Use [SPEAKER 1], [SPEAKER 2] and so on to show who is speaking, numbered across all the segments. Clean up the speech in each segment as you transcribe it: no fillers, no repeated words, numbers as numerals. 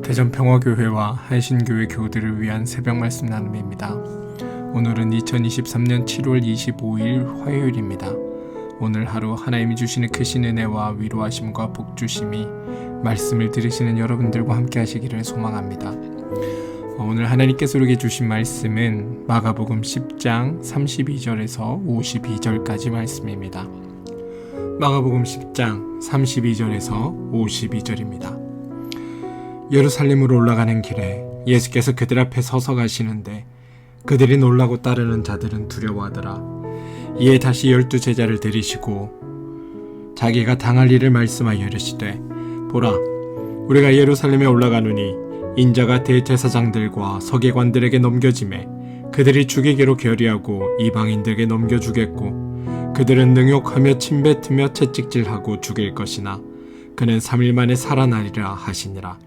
[SPEAKER 1] 대전평화교회와 한신교회 교우들을 위한 새벽 말씀 나눔입니다. 오늘은 2023년 7월 25일 화요일입니다. 오늘 하루 하나님이 주시는 크신 은혜와 위로하심과 복주심이 말씀을 들으시는 여러분들과 함께 하시기를 소망합니다. 오늘 하나님께서 우리에게 주신 말씀은 마가복음 10장 32절에서 52절까지 말씀입니다. 마가복음 10장 32절에서 52절입니다. 예루살렘으로 올라가는 길에 예수께서 그들 앞에 서서 가시는데 그들이 놀라고 따르는 자들은 두려워하더라. 이에 다시 12 제자를 데리시고 자기가 당할 일을 말씀하여 이르시되 보라, 우리가 예루살렘에 올라가노니 인자가 대제사장들과 서기관들에게 넘겨지매 그들이 죽이기로 결의하고 이방인들에게 넘겨주겠고 그들은 능욕하며 침뱉으며 채찍질하고 죽일 것이나 그는 3일 만에 살아나리라 하시니라.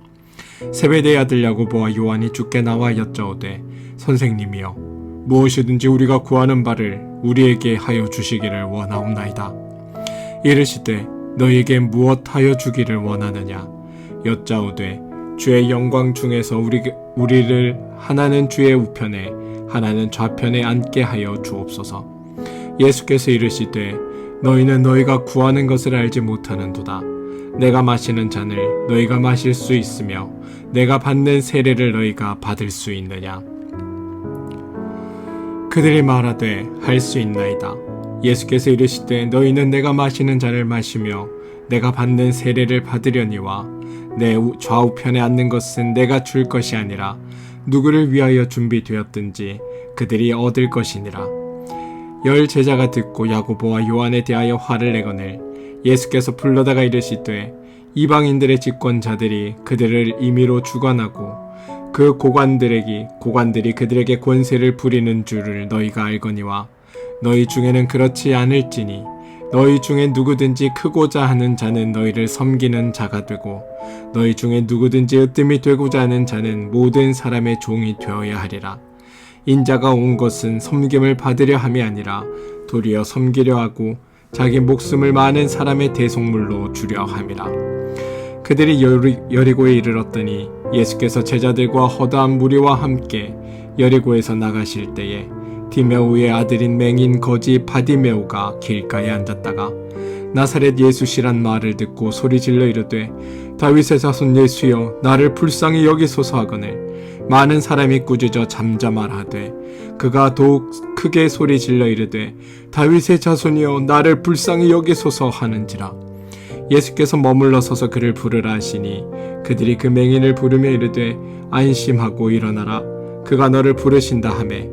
[SPEAKER 1] 세베대의 아들 야고보와 요한이 주께 나와 여짜오되 선생님이여, 무엇이든지 우리가 구하는 바를 우리에게 하여 주시기를 원하옵나이다. 이르시되 너희에게 무엇하여 주기를 원하느냐. 여짜오되 주의 영광 중에서 우리를 하나는 주의 우편에 하나는 좌편에 앉게 하여 주옵소서. 예수께서 이르시되 너희는 너희가 구하는 것을 알지 못하는도다. 내가 마시는 잔을 너희가 마실 수 있으며 내가 받는 세례를 너희가 받을 수 있느냐. 그들이 말하되 할 수 있나이다. 예수께서 이르시되 너희는 내가 마시는 잔을 마시며 내가 받는 세례를 받으려니와 내 좌우편에 앉는 것은 내가 줄 것이 아니라 누구를 위하여 준비되었든지 그들이 얻을 것이니라. 10 제자가 듣고 야고보와 요한에 대하여 화를 내거늘 예수께서 불러다가 이르시되 이방인들의 집권자들이 그들을 임의로 주관하고 그 고관들이 그들에게 권세를 부리는 줄을 너희가 알거니와 너희 중에는 그렇지 않을지니 너희 중에 누구든지 크고자 하는 자는 너희를 섬기는 자가 되고 너희 중에 누구든지 으뜸이 되고자 하는 자는 모든 사람의 종이 되어야 하리라. 인자가 온 것은 섬김을 받으려 함이 아니라 도리어 섬기려 하고 자기 목숨을 많은 사람의 대속물로 주려 함이라. 그들이 여리고에 이르렀더니 예수께서 제자들과 허다한 무리와 함께 여리고에서 나가실 때에 디메오의 아들인 맹인 거지 바디메오가 길가에 앉았다가 나사렛 예수시란 말을 듣고 소리질러 이르되 다윗의 자손 예수여, 나를 불쌍히 여기소서 하거늘 많은 사람이 꾸짖어 잠잠하되 그가 더욱 크게 소리질러 이르되 다윗의 자손이여, 나를 불쌍히 여기소서 하는지라. 예수께서 머물러 서서 그를 부르라 하시니 그들이 그 맹인을 부르며 이르되 안심하고 일어나라, 그가 너를 부르신다 하매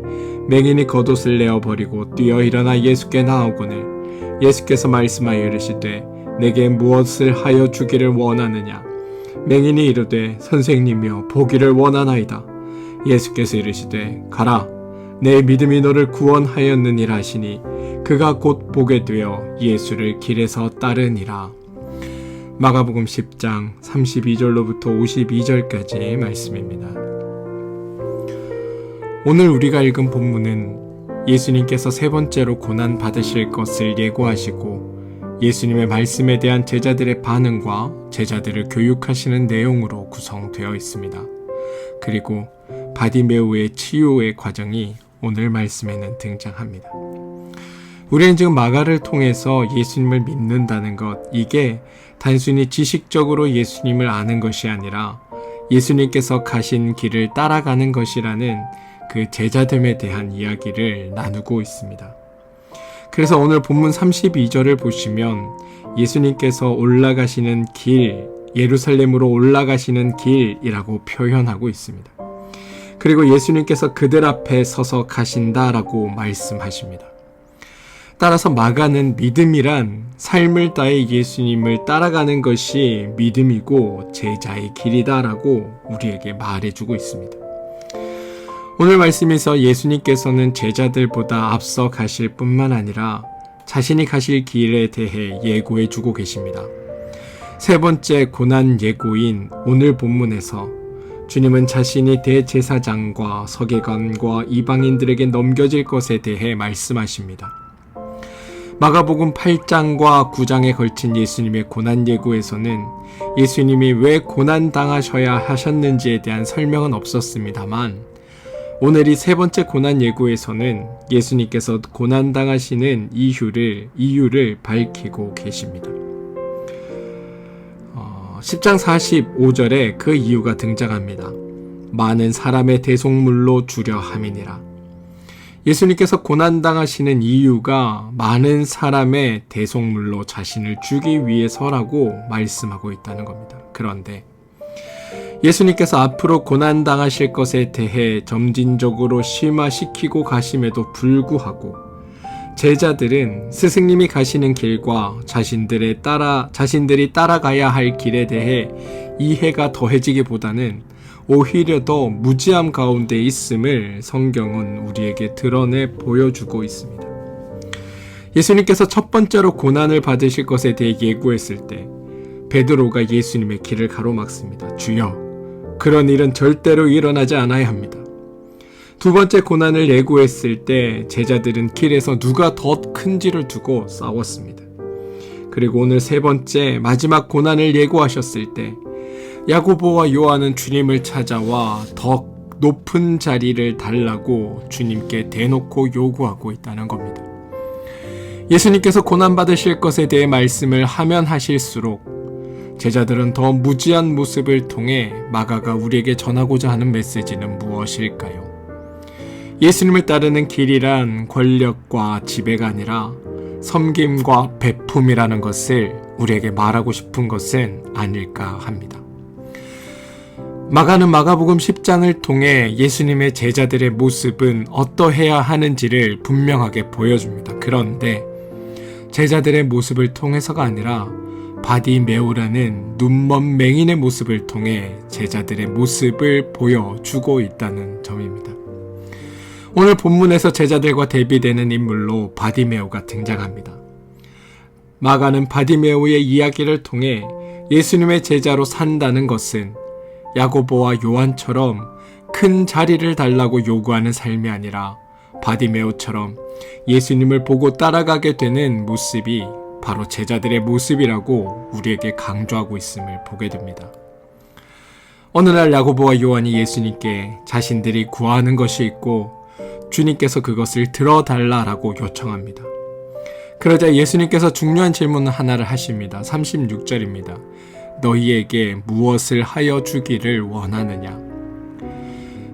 [SPEAKER 1] 맹인이 겉옷을 내어버리고 뛰어 일어나 예수께 나아오거늘 예수께서 말씀하여 이르시되 내게 무엇을 하여 주기를 원하느냐. 맹인이 이르되 선생님이여, 보기를 원하나이다. 예수께서 이르시되 가라, 내 믿음이 너를 구원하였느니라 하시니 그가 곧 보게 되어 예수를 길에서 따르니라. 마가복음 10장 32절로부터 52절까지의 말씀입니다. 오늘 우리가 읽은 본문은 예수님께서 세 번째로 고난 받으실 것을 예고하시고 예수님의 말씀에 대한 제자들의 반응과 제자들을 교육하시는 내용으로 구성되어 있습니다. 그리고 바디메오의 치유의 과정이 오늘 말씀에는 등장합니다. 우리는 지금 마가를 통해서 예수님을 믿는다는 것, 이게 단순히 지식적으로 예수님을 아는 것이 아니라 예수님께서 가신 길을 따라가는 것이라는 그 제자됨에 대한 이야기를 나누고 있습니다. 그래서 오늘 본문 32절을 보시면 예수님께서 올라가시는 길, 예루살렘으로 올라가시는 길이라고 표현하고 있습니다. 그리고 예수님께서 그들 앞에 서서 가신다라고 말씀하십니다. 따라서 마가는 믿음이란 삶을 다해 예수님을 따라가는 것이 믿음이고 제자의 길이다라고 우리에게 말해주고 있습니다. 오늘 말씀에서 예수님께서는 제자들보다 앞서 가실 뿐만 아니라 자신이 가실 길에 대해 예고해주고 계십니다. 세 번째 고난 예고인 오늘 본문에서 주님은 자신이 대제사장과 서기관과 이방인들에게 넘겨질 것에 대해 말씀하십니다. 마가복음 8장과 9장에 걸친 예수님의 고난 예고에서는 예수님이 왜 고난 당하셔야 하셨는지에 대한 설명은 없었습니다만, 오늘 이 세 번째 고난 예고에서는 예수님께서 고난 당하시는 이유를 밝히고 계십니다. 10장 45절에 그 이유가 등장합니다. 많은 사람의 대속물로 주려 함이니라. 예수님께서 고난당하시는 이유가 많은 사람의 대속물로 자신을 주기 위해서라고 말씀하고 있다는 겁니다. 그런데 예수님께서 앞으로 고난당하실 것에 대해 점진적으로 심화시키고 가심에도 불구하고 제자들은 스승님이 가시는 길과 자신들이 따라가야 할 길에 대해 이해가 더해지기보다는 오히려 더 무지함 가운데 있음을 성경은 우리에게 드러내 보여주고 있습니다. 예수님께서 첫 번째로 고난을 받으실 것에 대해 예고했을 때 베드로가 예수님의 길을 가로막습니다. 주여, 그런 일은 절대로 일어나지 않아야 합니다. 두 번째 고난을 예고했을 때 제자들은 길에서 누가 더 큰지를 두고 싸웠습니다. 그리고 오늘 세 번째 마지막 고난을 예고하셨을 때 야고보와 요한은 주님을 찾아와 더 높은 자리를 달라고 주님께 대놓고 요구하고 있다는 겁니다. 예수님께서 고난받으실 것에 대해 말씀을 하면 하실수록 제자들은 더 무지한 모습을 통해 마가가 우리에게 전하고자 하는 메시지는 무엇일까요? 예수님을 따르는 길이란 권력과 지배가 아니라 섬김과 베품이라는 것을 우리에게 말하고 싶은 것은 아닐까 합니다. 마가는 마가복음 10장을 통해 예수님의 제자들의 모습은 어떠해야 하는지를 분명하게 보여줍니다. 그런데 제자들의 모습을 통해서가 아니라 바디메오라는 눈먼 맹인의 모습을 통해 제자들의 모습을 보여주고 있다는 점입니다. 오늘 본문에서 제자들과 대비되는 인물로 바디메오가 등장합니다. 마가는 바디메오의 이야기를 통해 예수님의 제자로 산다는 것은 야고보와 요한처럼 큰 자리를 달라고 요구하는 삶이 아니라 바디메오처럼 예수님을 보고 따라가게 되는 모습이 바로 제자들의 모습이라고 우리에게 강조하고 있음을 보게 됩니다. 어느 날 야고보와 요한이 예수님께 자신들이 구하는 것이 있고 주님께서 그것을 들어달라라고 요청합니다. 그러자 예수님께서 중요한 질문 하나를 하십니다. 36절입니다. 너희에게 무엇을 하여 주기를 원하느냐?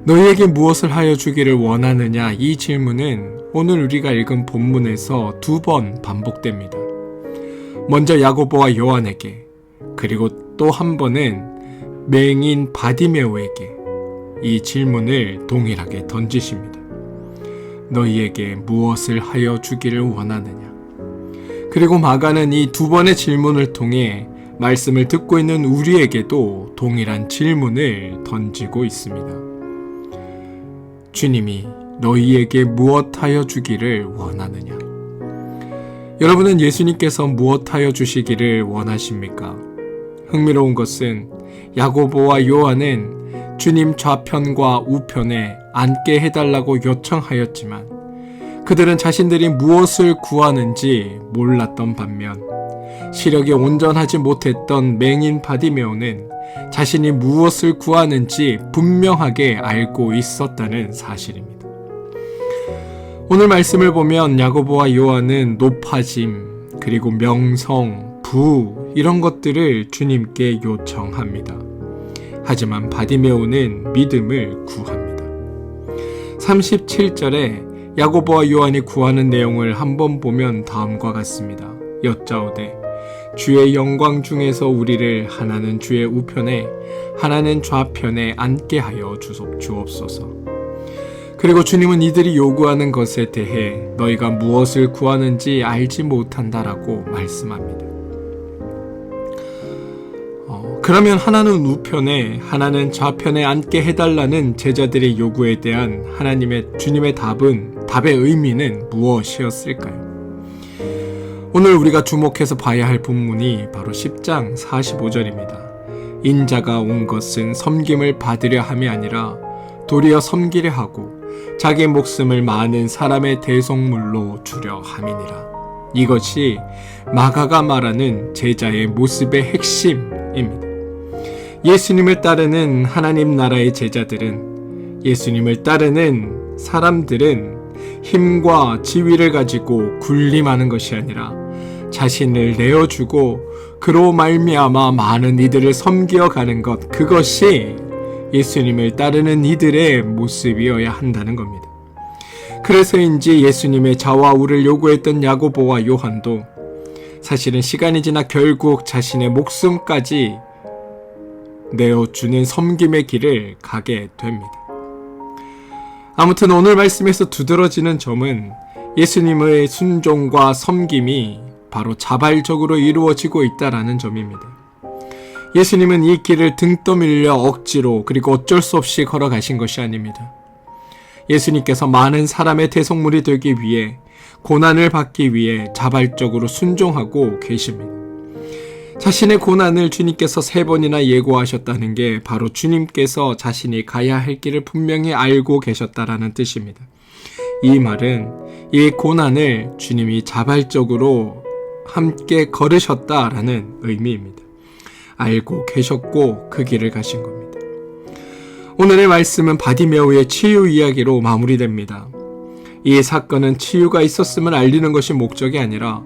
[SPEAKER 1] 너희에게 무엇을 하여 주기를 원하느냐? 이 질문은 오늘 우리가 읽은 본문에서 2번 반복됩니다. 먼저 야고보와 요한에게, 그리고 또 한 번은 맹인 바디메오에게 이 질문을 동일하게 던지십니다. 너희에게 무엇을 하여 주기를 원하느냐? 그리고 마가는 이 2번의 질문을 통해 말씀을 듣고 있는 우리에게도 동일한 질문을 던지고 있습니다. 주님이 너희에게 무엇하여 주기를 원하느냐? 여러분은 예수님께서 무엇하여 주시기를 원하십니까? 흥미로운 것은 야고보와 요한은 주님 좌편과 우편에 앉게 해달라고 요청하였지만 그들은 자신들이 무엇을 구하는지 몰랐던 반면 시력이 온전하지 못했던 맹인 바디메오는 자신이 무엇을 구하는지 분명하게 알고 있었다는 사실입니다. 오늘 말씀을 보면 야고보와 요한은 높아짐, 그리고 명성, 부 이런 것들을 주님께 요청합니다. 하지만 바디메오는 믿음을 구합니다. 37절에 야고보와 요한이 구하는 내용을 한번 보면 다음과 같습니다. 여짜오되 주의 영광 중에서 우리를 하나는 주의 우편에 하나는 좌편에 앉게 하여 주옵소서. 그리고 주님은 이들이 요구하는 것에 대해 너희가 무엇을 구하는지 알지 못한다라고 말씀합니다. 그러면 하나는 우편에 하나는 좌편에 앉게 해달라는 제자들의 요구에 대한 주님의 답의 의미는 무엇이었을까요? 오늘 우리가 주목해서 봐야 할 본문이 바로 10장 45절입니다. 인자가 온 것은 섬김을 받으려 함이 아니라 도리어 섬기려 하고 자기 목숨을 많은 사람의 대속물로 주려 함이니라. 이것이 마가가 말하는 제자의 모습의 핵심입니다. 예수님을 따르는 하나님 나라의 제자들은, 예수님을 따르는 사람들은 힘과 지위를 가지고 군림하는 것이 아니라 자신을 내어주고 그로 말미암아 많은 이들을 섬겨가는 것, 그것이 예수님을 따르는 이들의 모습이어야 한다는 겁니다. 그래서인지 예수님의 자와우를 요구했던 야고보와 요한도 사실은 시간이 지나 결국 자신의 목숨까지 내어주는 섬김의 길을 가게 됩니다. 아무튼 오늘 말씀에서 두드러지는 점은 예수님의 순종과 섬김이 바로 자발적으로 이루어지고 있다라는 점입니다. 예수님은 이 길을 등 떠밀려 억지로 그리고 어쩔 수 없이 걸어가신 것이 아닙니다. 예수님께서 많은 사람의 대속물이 되기 위해, 고난을 받기 위해 자발적으로 순종하고 계십니다. 자신의 고난을 주님께서 3번이나 예고하셨다는 게 바로 주님께서 자신이 가야 할 길을 분명히 알고 계셨다라는 뜻입니다. 이 말은 이 고난을 주님이 자발적으로 함께 걸으셨다라는 의미입니다. 알고 계셨고 그 길을 가신 겁니다. 오늘의 말씀은 바디메오의 치유 이야기로 마무리됩니다. 이 사건은 치유가 있었음을 알리는 것이 목적이 아니라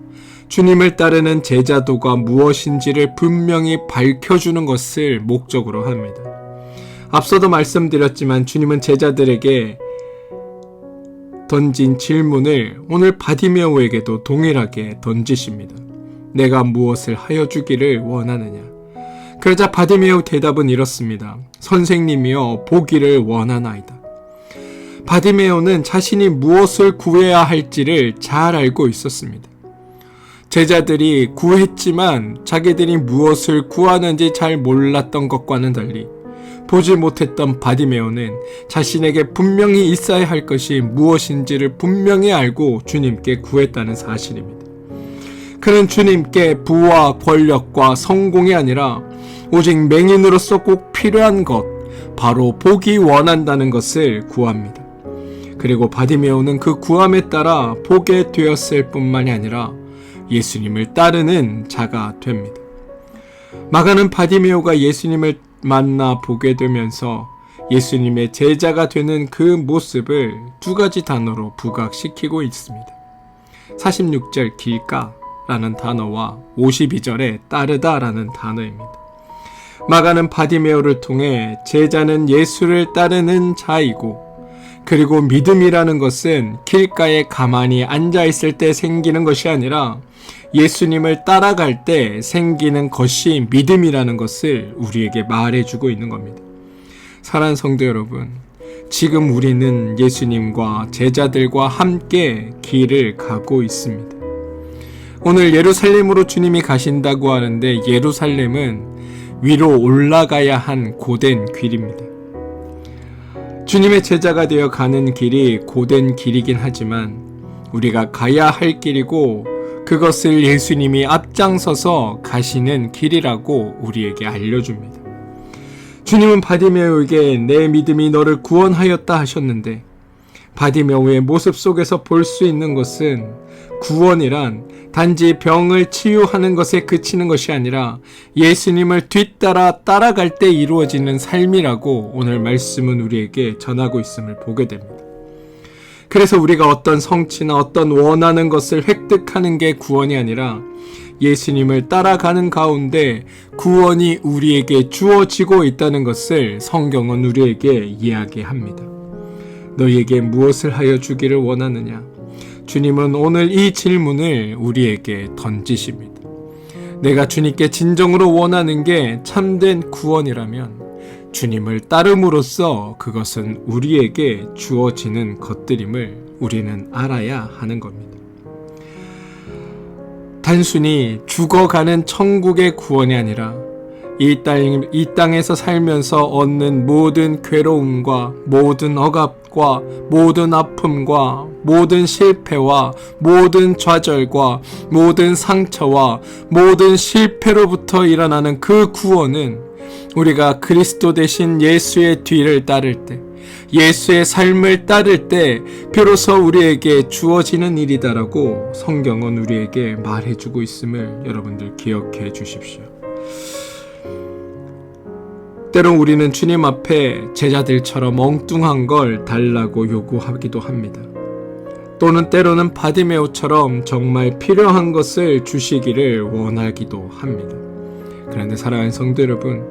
[SPEAKER 1] 주님을 따르는 제자도가 무엇인지를 분명히 밝혀주는 것을 목적으로 합니다. 앞서도 말씀드렸지만 주님은 제자들에게 던진 질문을 오늘 바디메오에게도 동일하게 던지십니다. 내가 무엇을 하여 주기를 원하느냐? 그러자 바디메오 대답은 이렇습니다. 선생님이여, 보기를 원하나이다. 바디메오는 자신이 무엇을 구해야 할지를 잘 알고 있었습니다. 제자들이 구했지만 자기들이 무엇을 구하는지 잘 몰랐던 것과는 달리 보지 못했던 바디메오는 자신에게 분명히 있어야 할 것이 무엇인지를 분명히 알고 주님께 구했다는 사실입니다. 그는 주님께 부와 권력과 성공이 아니라 오직 맹인으로서 꼭 필요한 것, 바로 보기 원한다는 것을 구합니다. 그리고 바디메오는 그 구함에 따라 보게 되었을 뿐만이 아니라 예수님을 따르는 자가 됩니다. 마가는 바디메오가 예수님을 만나 보게 되면서 예수님의 제자가 되는 그 모습을 2가지 단어로 부각시키고 있습니다. 46절 길가라는 단어와 52절에 따르다라는 단어입니다. 마가는 바디메오를 통해 제자는 예수를 따르는 자이고, 그리고 믿음이라는 것은 길가에 가만히 앉아있을 때 생기는 것이 아니라 예수님을 따라갈 때 생기는 것이 믿음이라는 것을 우리에게 말해주고 있는 겁니다. 사랑하는 성도 여러분, 지금 우리는 예수님과 제자들과 함께 길을 가고 있습니다. 오늘 예루살렘으로 주님이 가신다고 하는데 예루살렘은 위로 올라가야 한 고된 길입니다. 주님의 제자가 되어 가는 길이 고된 길이긴 하지만 우리가 가야 할 길이고, 그것을 예수님이 앞장서서 가시는 길이라고 우리에게 알려줍니다. 주님은 바디메오에게 내 믿음이 너를 구원하였다 하셨는데, 바디메오의 모습 속에서 볼 수 있는 것은 구원이란 단지 병을 치유하는 것에 그치는 것이 아니라 예수님을 뒤따라 따라갈 때 이루어지는 삶이라고 오늘 말씀은 우리에게 전하고 있음을 보게 됩니다. 그래서 우리가 어떤 성취나 어떤 원하는 것을 획득하는 게 구원이 아니라 예수님을 따라가는 가운데 구원이 우리에게 주어지고 있다는 것을 성경은 우리에게 이야기합니다. 너희에게 무엇을 하여 주기를 원하느냐? 주님은 오늘 이 질문을 우리에게 던지십니다. 내가 주님께 진정으로 원하는 게 참된 구원이라면 주님을 따름으로써 그것은 우리에게 주어지는 것들임을 우리는 알아야 하는 겁니다. 단순히 죽어가는 천국의 구원이 아니라 이 땅에서 살면서 얻는 모든 괴로움과 모든 억압과 모든 아픔과 모든 실패와 모든 좌절과 모든 상처와 모든 실패로부터 일어나는 그 구원은 우리가 그리스도 대신 예수의 뒤를 따를 때, 예수의 삶을 따를 때 비로소 우리에게 주어지는 일이다라고 성경은 우리에게 말해주고 있음을 여러분들 기억해 주십시오. 때론 우리는 주님 앞에 제자들처럼 엉뚱한 걸 달라고 요구하기도 합니다. 또는 때로는 바디메오처럼 정말 필요한 것을 주시기를 원하기도 합니다. 그런데 사랑하는 성도 여러분,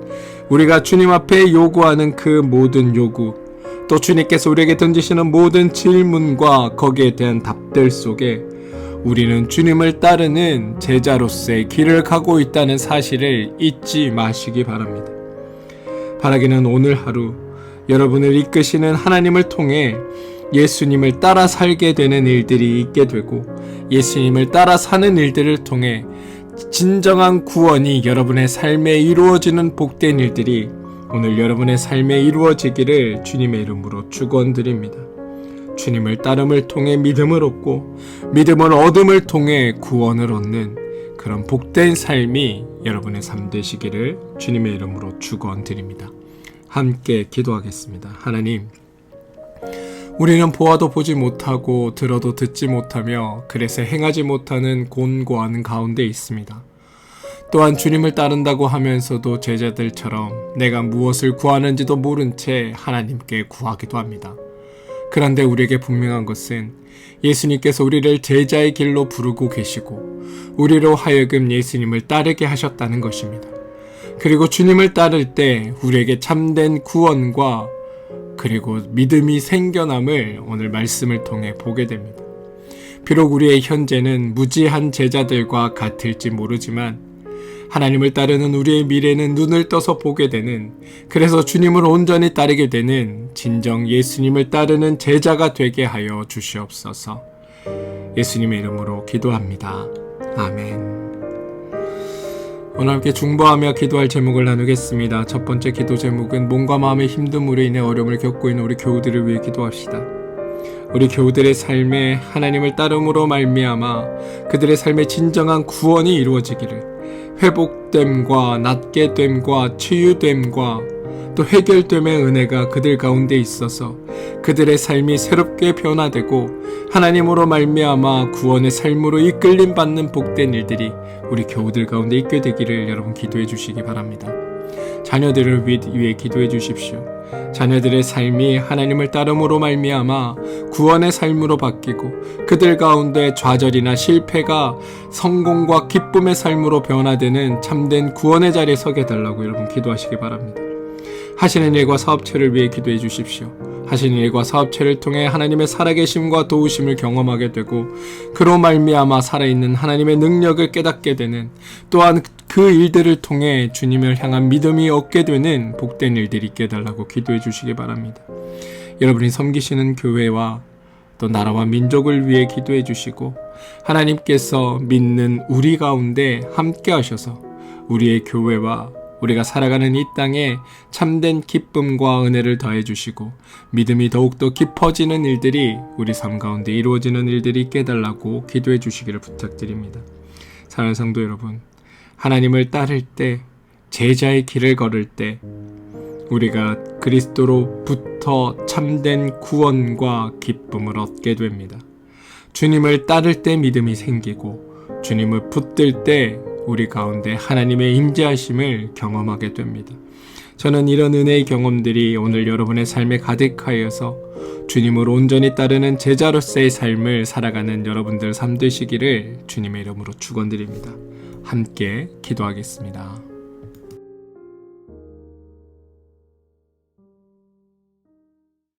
[SPEAKER 1] 우리가 주님 앞에 요구하는 그 모든 요구, 또 주님께서 우리에게 던지시는 모든 질문과 거기에 대한 답들 속에 우리는 주님을 따르는 제자로서의 길을 가고 있다는 사실을 잊지 마시기 바랍니다. 바라기는 오늘 하루 여러분을 이끄시는 하나님을 통해 예수님을 따라 살게 되는 일들이 있게 되고, 예수님을 따라 사는 일들을 통해 진정한 구원이 여러분의 삶에 이루어지는 복된 일들이 오늘 여러분의 삶에 이루어지기를 주님의 이름으로 축원드립니다. 주님을 따름을 통해 믿음을 얻고, 믿음을 얻음을 통해 구원을 얻는 그런 복된 삶이 여러분의 삶 되시기를 주님의 이름으로 축원드립니다. 함께 기도하겠습니다. 하나님, 우리는 보아도 보지 못하고 들어도 듣지 못하며 그래서 행하지 못하는 곤고한 가운데 있습니다. 또한 주님을 따른다고 하면서도 제자들처럼 내가 무엇을 구하는지도 모른 채 하나님께 구하기도 합니다. 그런데 우리에게 분명한 것은 예수님께서 우리를 제자의 길로 부르고 계시고 우리로 하여금 예수님을 따르게 하셨다는 것입니다. 그리고 주님을 따를 때 우리에게 참된 구원과 그리고 믿음이 생겨남을 오늘 말씀을 통해 보게 됩니다. 비록 우리의 현재는 무지한 제자들과 같을지 모르지만 하나님을 따르는 우리의 미래는 눈을 떠서 보게 되는, 그래서 주님을 온전히 따르게 되는 진정 예수님을 따르는 제자가 되게 하여 주시옵소서. 예수님의 이름으로 기도합니다. 아멘. 오늘 함께 중보하며 기도할 제목을 나누겠습니다. 첫 번째 기도 제목은 몸과 마음의 힘듦으로 인해 어려움을 겪고 있는 우리 교우들을 위해 기도합시다. 우리 교우들의 삶에 하나님을 따름으로 말미암아 그들의 삶의 진정한 구원이 이루어지기를, 회복됨과 낫게 됨과 치유됨과 또 해결됨의 은혜가 그들 가운데 있어서 그들의 삶이 새롭게 변화되고 하나님으로 말미암아 구원의 삶으로 이끌림 받는 복된 일들이 우리 교우들 가운데 있게 되기를 여러분 기도해 주시기 바랍니다. 자녀들을 위해 기도해 주십시오. 자녀들의 삶이 하나님을 따름으로 말미암아 구원의 삶으로 바뀌고 그들 가운데 좌절이나 실패가 성공과 기쁨의 삶으로 변화되는 참된 구원의 자리에 서게 해달라고 여러분 기도하시기 바랍니다. 하시는 일과 사업체를 위해 기도해 주십시오. 하시는 일과 사업체를 통해 하나님의 살아계심과 도우심을 경험하게 되고 그로 말미암아 살아있는 하나님의 능력을 깨닫게 되는, 또한 그 일들을 통해 주님을 향한 믿음이 얻게 되는 복된 일들이 있게 해달라고 기도해 주시기 바랍니다. 여러분이 섬기시는 교회와 또 나라와 민족을 위해 기도해 주시고 하나님께서 믿는 우리 가운데 함께 하셔서 우리의 교회와 우리가 살아가는 이 땅에 참된 기쁨과 은혜를 더해 주시고 믿음이 더욱더 깊어지는 일들이 우리 삶 가운데 이루어지는 일들이 있게 해달라고 기도해 주시기를 부탁드립니다. 사랑하는 성도 여러분, 하나님을 따를 때, 제자의 길을 걸을 때 우리가 그리스도로부터 참된 구원과 기쁨을 얻게 됩니다. 주님을 따를 때 믿음이 생기고 주님을 붙들 때 우리 가운데 하나님의 임재하심을 경험하게 됩니다. 저는 이런 은혜의 경험들이 오늘 여러분의 삶에 가득하여서 주님을 온전히 따르는 제자로서의 삶을 살아가는 여러분들 삶 되시기를 주님의 이름으로 축원드립니다. 함께 기도하겠습니다.